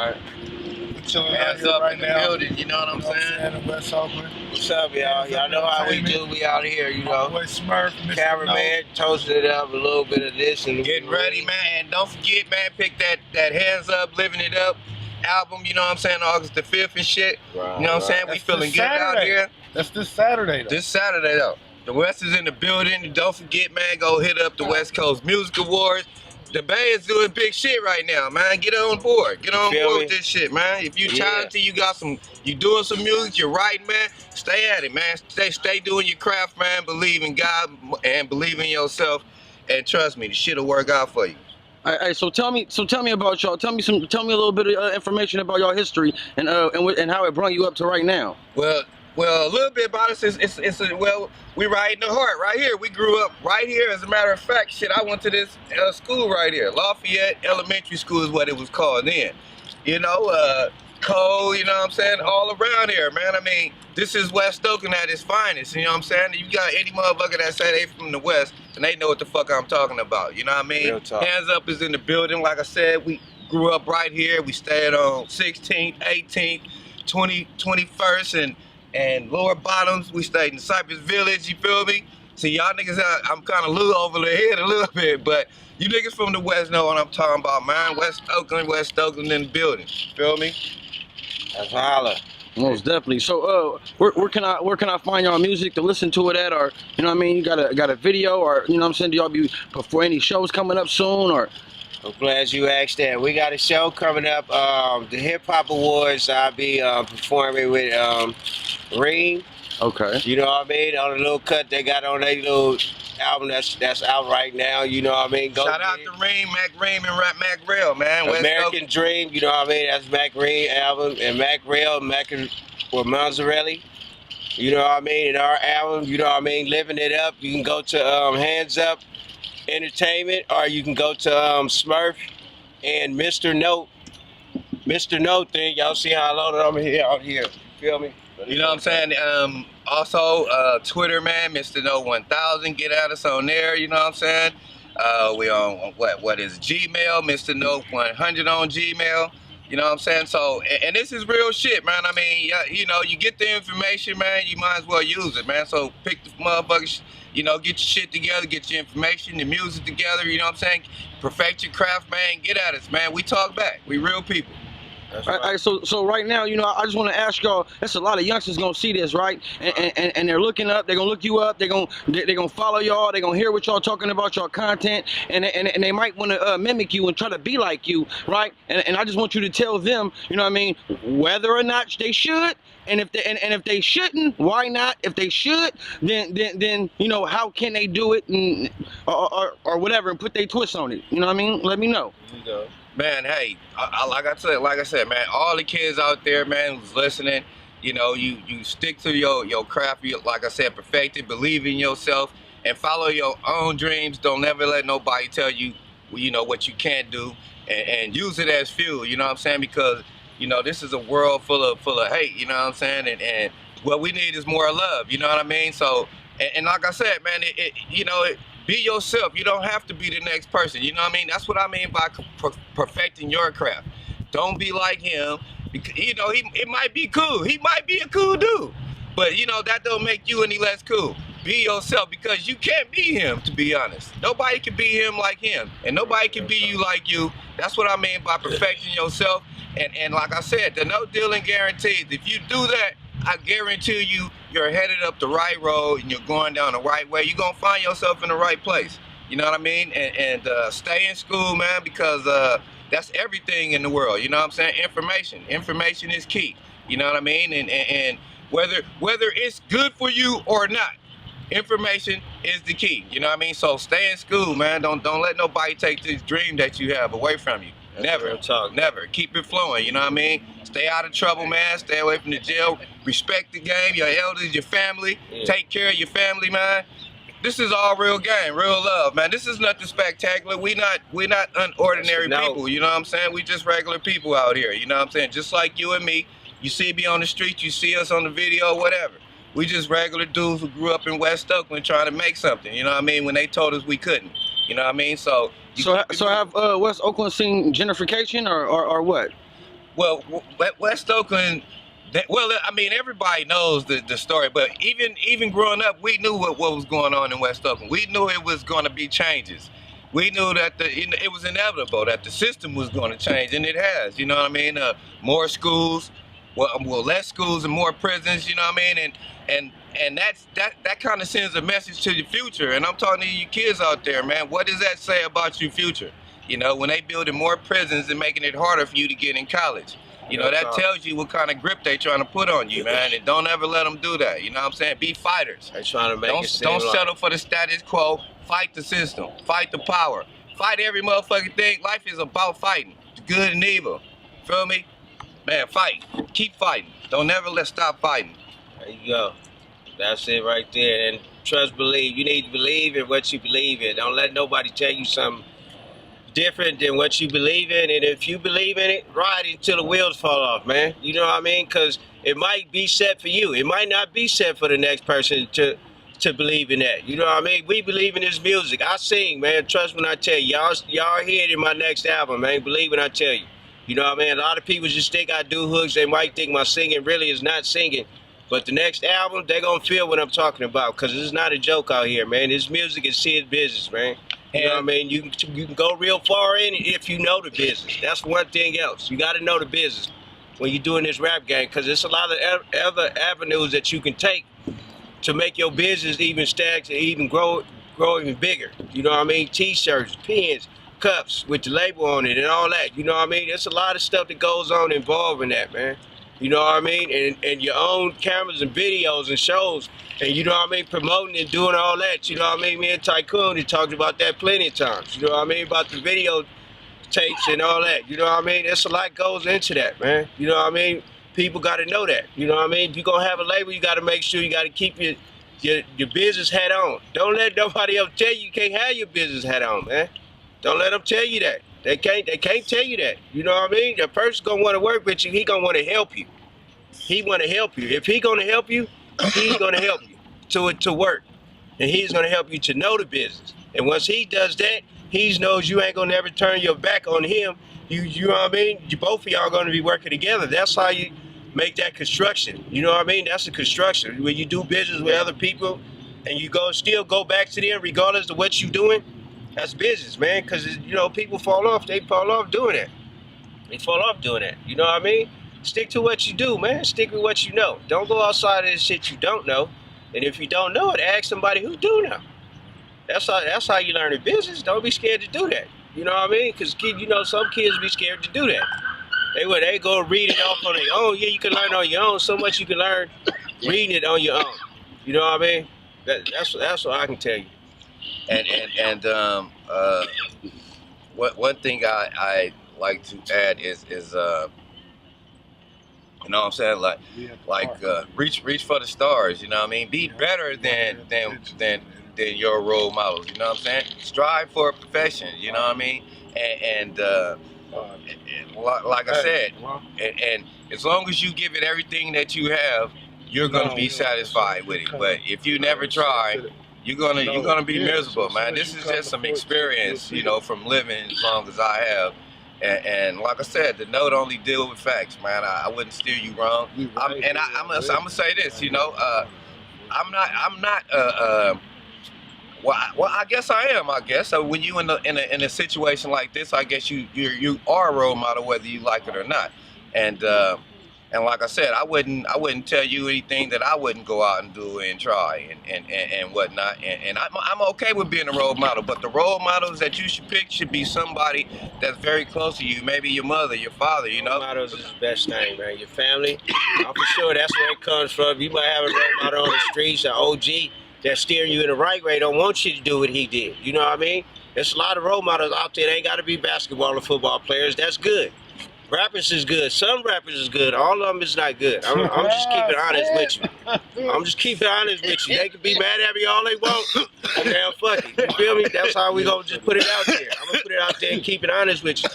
Alright. Chilling Hands out here up right in the now. building, you know what I'm saying? In West Oakland. What's up, y'all? Y'all know how we do. We out here, you know. Boy Smurf&Mr.Note. Cameraman, toasted it up, a little bit of this and getting ready, man. And don't forget, man, pick that Hands Up, Living It Up album, you know what I'm saying? August the 5th and shit. Right, you know what I'm saying? We feeling good out here. That's this Saturday, though. This Saturday, though. The West is in the building. Don't forget, man, go hit up the West Coast Music Awards. The Bay is doing big shit right now, man. Get on board. Get on board with this shit, man. If you talented, you doing some music, you're writing, man, stay at it, man. Stay doing your craft, man. Believe in God and believe in yourself. And trust me, the shit'll work out for you. All right, so tell me about y'all. Tell me a little bit of information about y'all history and how it brought you up to right now. Well, a little bit about us is we right in the heart, right here. We grew up right here. As a matter of fact, shit, I went to this school right here. Lafayette Elementary School is what it was called then. You know, Cole, you know what I'm saying? All around here, man. I mean, this is West Oakland at its finest, you know what I'm saying? You got any motherfucker that say they from the West, and they know what the fuck I'm talking about, you know what I mean? Hands Up is in the building. Like I said, we grew up right here. We stayed on 16th, 18th, 21st, and Lower Bottoms. We stayed in Cypress Village, you feel me? See, y'all niggas, I'm kind of over the head a little bit, but you niggas from the West know what I'm talking about, man. West Oakland in the building, feel me? That's holla. Most definitely. So, where can I find y'all music to listen to it at, or you know what I mean? You got a video, or you know what I'm saying? Do y'all be before any shows coming up soon, or? I'm glad you asked that. We got a show coming up, the Hip Hop Awards. I'll be performing with Reem. Okay. You know what I mean? On a little cut they got on their little album that's out right now. You know what I mean? Shout out to Reem, Mac Reem, and Mac Rail, man. American Dream. You know what I mean? That's Mac Reem album, and Mac Rail, with Mazzarelli. You know what I mean? And our album. You know what I mean? Living It Up. You can go to Hands Up Entertainment, or you can go to Smurf and Mr.Note thing. Y'all see how loaded I'm out here. Feel me? You know what I'm saying? Also, Twitter, man, Mr.Note 1000. Get at us on there. You know what I'm saying? We on what is Gmail? Mr.Note 100 on Gmail. You know what I'm saying? So, and this is real shit, man. I mean, you know, you get the information, man. You might as well use it, man. So pick the motherfuckers. You know, get your shit together, get your information, the music together, you know what I'm saying? Perfect your craft, man. Get at us, man. We talk back. We real people. That's right. All right, so right now, you know, I just want to ask y'all, there's a lot of youngsters gonna see this, right? And they're looking up, they're gonna look you up, they're gonna follow y'all, they're gonna hear what y'all talking about, your content, and they might want to mimic you and try to be like you, right? And I just want you to tell them, you know what I mean, whether or not they should. And if they shouldn't, why not? If they should, then you know, how can they do it, and or whatever, and put their twist on it. You know what I mean? Let me know. Man, hey, like I said, man, all the kids out there, man, who's listening, you know, you stick to your craft. Like I said, perfect it, believe in yourself, and follow your own dreams. Don't ever let nobody tell you, you know, what you can't do, and use it as fuel. You know what I'm saying? Because you know, this is a world full of hate, you know what I'm saying? And what we need is more love, you know what I mean? So, and like I said, man, you know, be yourself. You don't have to be the next person, you know what I mean? That's what I mean by perfecting your craft. Don't be like him, because, you know, it might be cool. He might be a cool dude, but, you know, that don't make you any less cool. Be yourself, because you can't be him, to be honest. Nobody can be him like him, and nobody can be you like you. That's what I mean by perfecting yourself. And like I said, the no dealing guarantees. If you do that, I guarantee you're headed up the right road and you're going down the right way. You're gonna find yourself in the right place. You know what I mean? And stay in school, man, because that's everything in the world. You know what I'm saying? Information is key. You know what I mean? And whether it's good for you or not, information is the key. You know what I mean? So stay in school, man. Don't let nobody take this dream that you have away from you. Never. Keep it flowing, you know what I mean? Stay out of trouble, man. Stay away from the jail. Respect the game, your elders, your family. Yeah. Take care of your family, man. This is all real game, real love, man. This is nothing spectacular. We're not unordinary people, you know what I'm saying? We just regular people out here, you know what I'm saying? Just like you and me. You see me on the street, you see us on the video, whatever. We just regular dudes who grew up in West Oakland trying to make something, you know what I mean? When they told us we couldn't, you know what I mean? So have West Oakland seen gentrification or what? Well, West Oakland. Well, I mean, everybody knows the story, but even growing up, we knew what was going on in West Oakland. We knew it was going to be changes. We knew that it was inevitable that the system was going to change, and it has. You know what I mean? More schools, well, less schools and more prisons. You know what I mean? And that kind of sends a message to the future. And I'm talking to you kids out there, man. What does that say about your future? You know, when they building more prisons and making it harder for you to get in college. You know, that tells you what kind of grip they trying to put on you, man. And don't ever let them do that. You know what I'm saying? Be fighters. They trying to make don't settle for the status quo. Fight the system. Fight the power. Fight every motherfucking thing. Life is about fighting. Good and evil. Feel me? Man, fight. Keep fighting. Don't ever stop fighting. There you go. That's it right there. And trust, believe. You need to believe in what you believe in. Don't let nobody tell you something different than what you believe in. And if you believe in it, ride it until the wheels fall off, man. You know what I mean? Because it might be set for you. It might not be set for the next person to believe in that. You know what I mean? We believe in this music. I sing, man. Trust when I tell you. Y'all hear it in my next album, man. Believe when I tell you. You know what I mean? A lot of people just think I do hooks. They might think my singing really is not singing. But the next album, they're going to feel what I'm talking about, because it's not a joke out here, man. This music is serious business, man. You know what I mean? You can go real far in it if you know the business. That's one thing else. You got to know the business when you're doing this rap game, because there's a lot of other avenues that you can take to make your business even stack, to even grow even bigger. You know what I mean? T-shirts, pens, cups with the label on it and all that. You know what I mean? There's a lot of stuff that goes on involved in that, man. You know what I mean? And your own cameras and videos and shows, and you know what I mean, promoting and doing all that. You know what I mean? Me and Tycoon, he talked about that plenty of times. You know what I mean? About the video tapes and all that. You know what I mean? There's a lot goes into that, man. You know what I mean? People got to know that. You know what I mean? If you're going to have a label, you got to make sure you got to keep your business hat on. Don't let nobody else tell you can't have your business hat on, man. Don't let them tell you that. They can't tell you that. You know what I mean? The person gonna want to work with you. He gonna want to help you. He want to help you. If he gonna help you, he's gonna help you to work, and he's gonna help you to know the business. And once he does that, he knows you ain't gonna never turn your back on him. You know what I mean? Both of y'all gonna be working together. That's how you make that construction. You know what I mean? That's a construction. When you do business with other people, and you still go back to them regardless of what you doing. That's business, man, because, you know, people fall off. They fall off doing that. They fall off doing that. You know what I mean? Stick to what you do, man. Stick with what you know. Don't go outside of this shit you don't know. And if you don't know it, ask somebody who do know. That's how you learn the business. Don't be scared to do that. You know what I mean? Because, you know, some kids be scared to do that. They go read it off on their own. Yeah, you can learn on your own. So much you can learn reading it on your own. You know what I mean? That's what I can tell you. One thing I like to add is you know what I'm saying, reach for the stars. You know what I mean? Be better than your role models. You know what I'm saying? Strive for a profession. You know what I mean? And like I said, and as long as you give it everything that you have, you're gonna be satisfied with it. But if you never try, you're gonna be miserable, man. This is just some experience, you know, from living as long as I have. And like I said, the note only deal with facts, man. I wouldn't steer you wrong. I'm gonna say this, you know, I'm not. Well, I guess I am. I guess so. When you in a situation like this, I guess you are a role model whether you like it or not. And like I said, I wouldn't tell you anything that I wouldn't go out and do and try and whatnot. And I'm okay with being a role model, but the role models that you should pick should be somebody that's very close to you. Maybe your mother, your father, you know. Role models is the best thing, man. Your family, I'm for sure that's where it comes from. You might have a role model on the streets, an OG that's steering you in the right way, don't want you to do what he did. You know what I mean? There's a lot of role models out there. They ain't got to be basketball or football players. That's good. Rappers is good. Some rappers is good. All of them is not good. I'm just keeping honest with you. I'm just keeping honest with you. They can be mad at me all they want. Damn, fuck it. You feel me? That's how we gonna just put it out there. I'm gonna put it out there and keep it honest with you.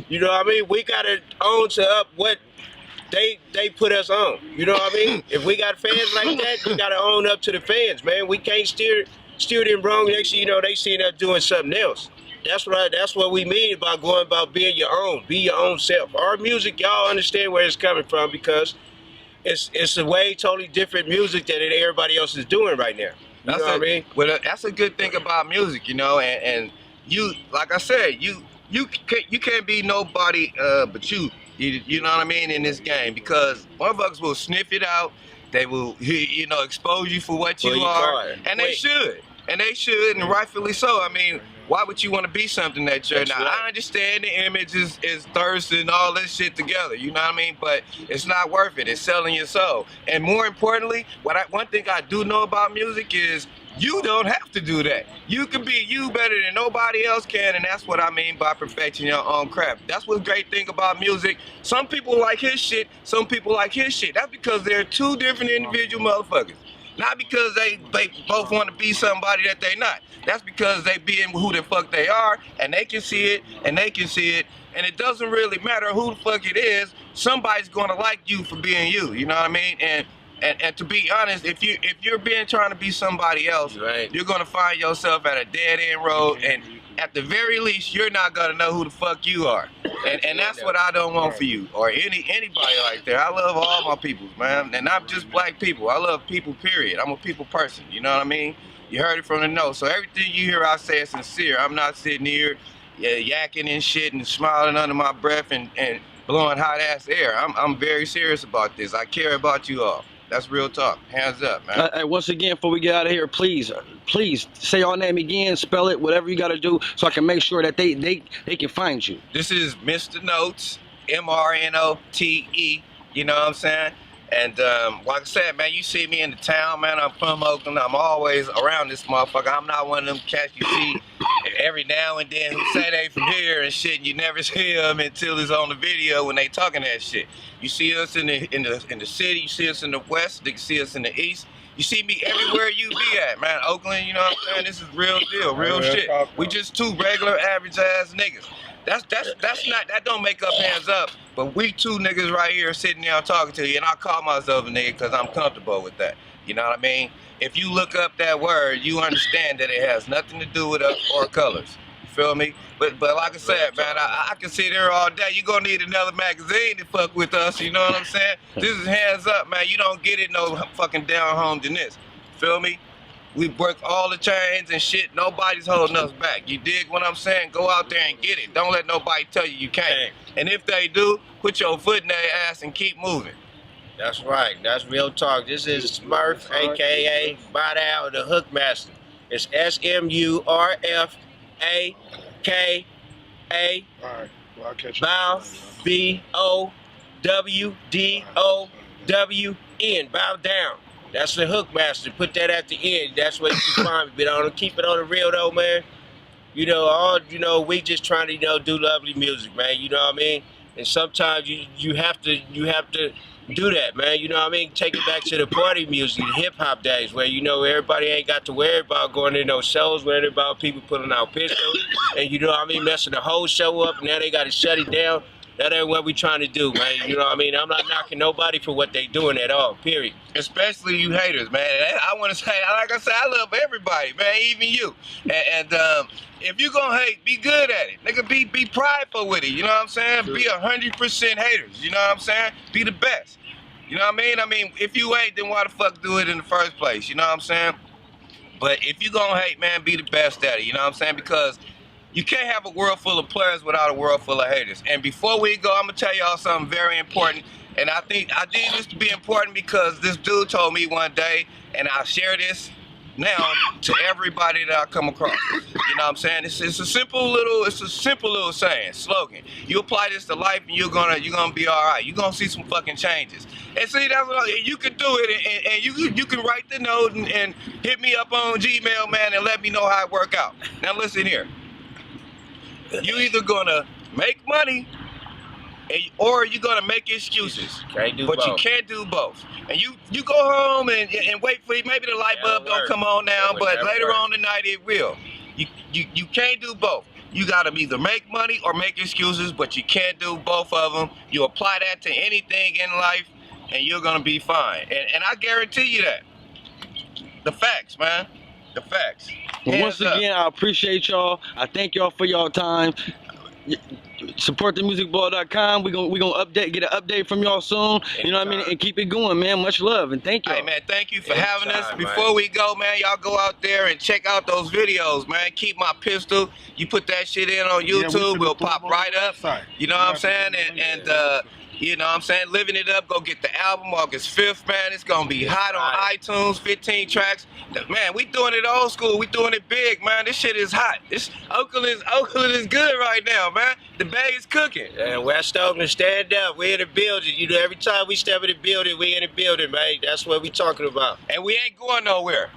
You know what I mean? We gotta own to up what they put us on. You know what I mean? If we got fans like that, we gotta own up to the fans, man. We can't steer them wrong. Next thing you know, they seeing us doing something else. That's right. That's what we mean about going about being your own. Be your own self. Our music, y'all understand where it's coming from because it's a way totally different music than everybody else is doing right now. You know what I mean? Well, that's a good thing about music, you know, and you, like I said, you can't be nobody but you. You know what I mean, in this game, because motherfuckers will sniff it out. They will, you know, expose you for what you are, and they should, and rightfully so. I mean, why would you want to be something that you're not? I understand the image is thirst and all this shit together, you know what I mean? But it's not worth it. It's selling your soul. And more importantly, one thing I do know about music is you don't have to do that. You can be you better than nobody else can, and that's what I mean by perfecting your own craft. That's what's great thing about music. Some people like his shit, some people like his shit. That's because they're two different individual motherfuckers. Not because they both want to be somebody that they not. That's because they being who the fuck they are, and they can see it, and they can see it, and it doesn't really matter who the fuck it is. Somebody's gonna like you for being you. You know what I mean? And to be honest, if you're trying to be somebody else, you're gonna find yourself at a dead end road, and at the very least, you're not gonna know who the fuck you are. And that's what I don't want for you or anybody like that. I love all my peoples, man, and not just black people. I love people, period. I'm a people person. You know what I mean? You heard it from the note. So everything you hear I say is sincere. I'm not sitting here yakking and shit and smiling under my breath and blowing hot ass air. I'm very serious about this. I care about you all. That's real talk. Hands up, man. Hey, once again, before we get out of here, please say your name again, spell it, whatever you got to do, so I can make sure that they can find you. This is Mr. Notes, MRNOTE. You know what I'm saying? And like I said, man, you see me in the town, man. I'm from Oakland. I'm always around this motherfucker. I'm not one of them cats you see every now and then who say they from here and shit. And you never see them until it's on the video when they talking that shit. You see us in the city. You see us in the west. You see us in the east. You see me everywhere you be at, man. Oakland, you know what I'm saying? This is real deal, real shit. We just two regular average ass niggas. That don't make up Hands Up, but we two niggas right here sitting there talking to you, and I call myself a nigga because I'm comfortable with that. You know what I mean? If you look up that word, you understand that it has nothing to do with us or colors. You feel me? But like I said, man, I can sit here all day. You're gonna need another magazine to fuck with us, you know what I'm saying? This is Hands Up, man. You don't get it no fucking down home than this. Feel me? We work all the chains and shit. Nobody's holding us back. You dig what I'm saying? Go out there and get it. Don't let nobody tell you you can't. And if they do, put your foot in their ass and keep moving. That's right. That's real talk. This is Smurf, a.k.a. Bow the Hook Master. It's SMURFAKA. Bow, BOWDOWN. Bow down. That's the Hook Master. Put that at the end. That's where you can find me. But I don't keep it on the real though, man. You know, we just trying to, do lovely music, man. You know what I mean? And sometimes you have to do that, man. You know what I mean? Take it back to the party music, the hip hop days, where everybody ain't got to worry about going to no shows, worried about people pulling out pistols, and you know what I mean, messing the whole show up. And now they got to shut it down. That ain't what we trying to do, man. You know what I mean? I'm not knocking nobody for what they doing at all, period. Especially you haters, man. I want to say, like I said, I love everybody, man, even you. And if you gonna hate, be good at it. Nigga, be prideful with it, you know what I'm saying? Be 100% haters, you know what I'm saying? Be the best. You know what I mean? I mean, if you ain't, then why the fuck do it in the first place, you know what I'm saying? But if you gonna hate, man, be the best at it, you know what I'm saying? Because you can't have a world full of players without a world full of haters. And before we go, I'm gonna tell y'all something very important. And I think I did this to be important because this dude told me one day, and I'll share this now to everybody that I come across. You know what I'm saying? It's a simple little saying, slogan. You apply this to life and you're gonna be all right. You're gonna see some fucking changes. And see, that's what you can do it, and you can write the note and hit me up on Gmail, man, and let me know how it work out. Now listen here. You either gonna make money or you're gonna make excuses. But you can't do both. And you go home and wait for maybe the light bulb don't come on now, but later on tonight it will. You can't do both. You gotta either make money or make excuses, but you can't do both of them. You apply that to anything in life and you're gonna be fine. And I guarantee you that. The facts, man. The facts. And once Hands up. again, I appreciate y'all. I thank y'all for y'all time. Support themusicball.com. We're gonna get an update from y'all soon. You know what I mean? And keep it going, man. Much love and thank y'all. Hey man, thank you for Anytime, having us. man. Before we go, man, y'all go out there and check out those videos, man. Keep my pistol. You put that shit in on YouTube, we'll pop right up. You know what I'm saying? And you know what I'm saying? Living It Up, go get the album August 5th, man. It's gonna be hot on iTunes, 15 tracks. Man, we doing it old school. We doing it big, man. This shit is hot. This Oakland is good right now, man. The bag is cooking. And West Oakland, stand up. We're in the building. You know, every time we step in the building, we in the building, man. That's what we talking about. And we ain't going nowhere.